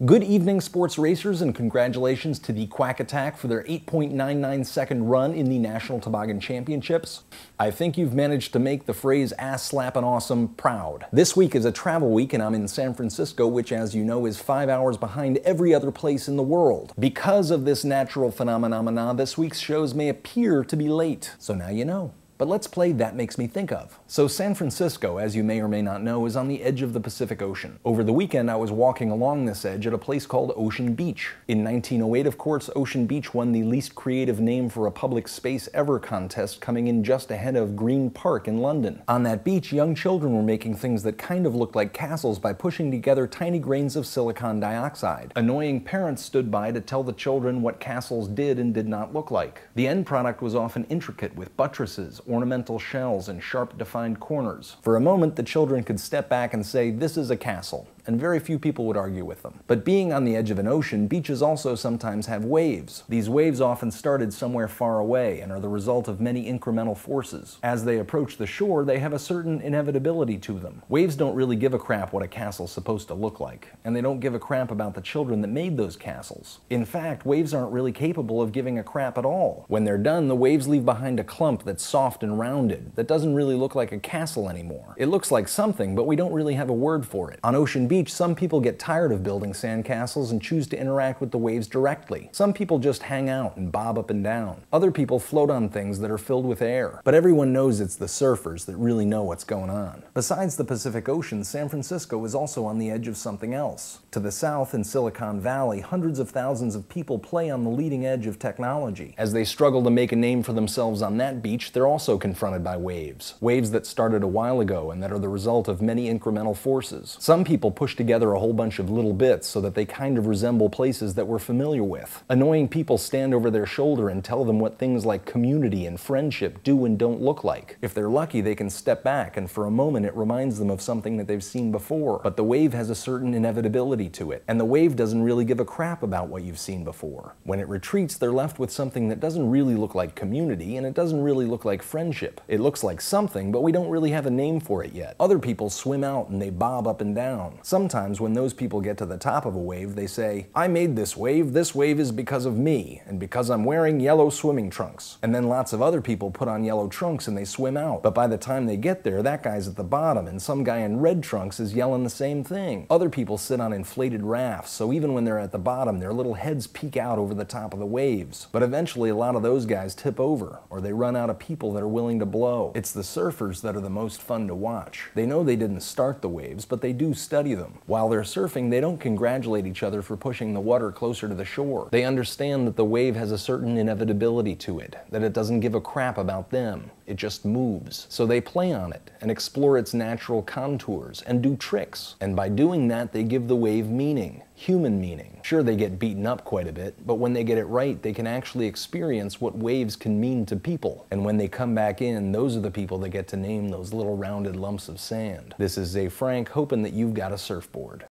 Good evening, sports racers, and congratulations to the Quack Attack for their 8.99-second run in the National Toboggan Championships. I think you've managed to make the phrase ass slappin' awesome proud. This week is a travel week and I'm in San Francisco, which as you know is 5 hours behind every other place in the world. Because of this natural phenomena, this week's shows may appear to be late. So now you know. But let's play That Makes Me Think Of. So San Francisco, as you may or may not know, is on the edge of the Pacific Ocean. Over the weekend, I was walking along this edge at a place called Ocean Beach. In 1908, of course, Ocean Beach won the least creative name for a public space ever contest, coming in just ahead of Green Park in London. On that beach, young children were making things that kind of looked like castles by pushing together tiny grains of silicon dioxide. Annoying parents stood by to tell the children what castles did and did not look like. The end product was often intricate with buttresses, ornamental shells, and sharp defined corners. For a moment, the children could step back and say, "This is a castle," and very few people would argue with them. But being on the edge of an ocean, beaches also sometimes have waves. These waves often started somewhere far away and are the result of many incremental forces. As they approach the shore, they have a certain inevitability to them. Waves don't really give a crap what a castle's supposed to look like, and they don't give a crap about the children that made those castles. In fact, waves aren't really capable of giving a crap at all. When they're done, the waves leave behind a clump that's soft and rounded, that doesn't really look like a castle anymore. It looks like something, but we don't really have a word for it. On Ocean Beach, some people get tired of building sandcastles and choose to interact with the waves directly. Some people just hang out and bob up and down. Other people float on things that are filled with air. But everyone knows it's the surfers that really know what's going on. Besides the Pacific Ocean, San Francisco is also on the edge of something else. To the south, in Silicon Valley, hundreds of thousands of people play on the leading edge of technology. As they struggle to make a name for themselves on that beach, they're also confronted by waves. Waves that started a while ago and that are the result of many incremental forces. Some people push together a whole bunch of little bits so that they kind of resemble places that we're familiar with. Annoying people stand over their shoulder and tell them what things like community and friendship do and don't look like. If they're lucky, they can step back and for a moment it reminds them of something that they've seen before. But the wave has a certain inevitability to it, and the wave doesn't really give a crap about what you've seen before. When it retreats, they're left with something that doesn't really look like community and it doesn't really look like friendship. It looks like something, but we don't really have a name for it yet. Other people swim out and they bob up and down. Sometimes when those people get to the top of a wave, they say, "I made this wave is because of me, and because I'm wearing yellow swimming trunks." And then lots of other people put on yellow trunks and they swim out. But by the time they get there, that guy's at the bottom and some guy in red trunks is yelling the same thing. Other people sit on inflated rafts, so even when they're at the bottom, their little heads peek out over the top of the waves. But eventually a lot of those guys tip over, or they run out of people that are willing to blow. It's the surfers that are the most fun to watch. They know they didn't start the waves, but they do study them. While they're surfing, they don't congratulate each other for pushing the water closer to the shore. They understand that the wave has a certain inevitability to it, that it doesn't give a crap about them. It just moves. So they play on it and explore its natural contours and do tricks. And by doing that, they give the wave meaning, human meaning. Sure, they get beaten up quite a bit, but when they get it right, they can actually experience what waves can mean to people. And when they come back in, those are the people that get to name those little rounded lumps of sand. This is Zay Frank, hoping that you've got a surfboard.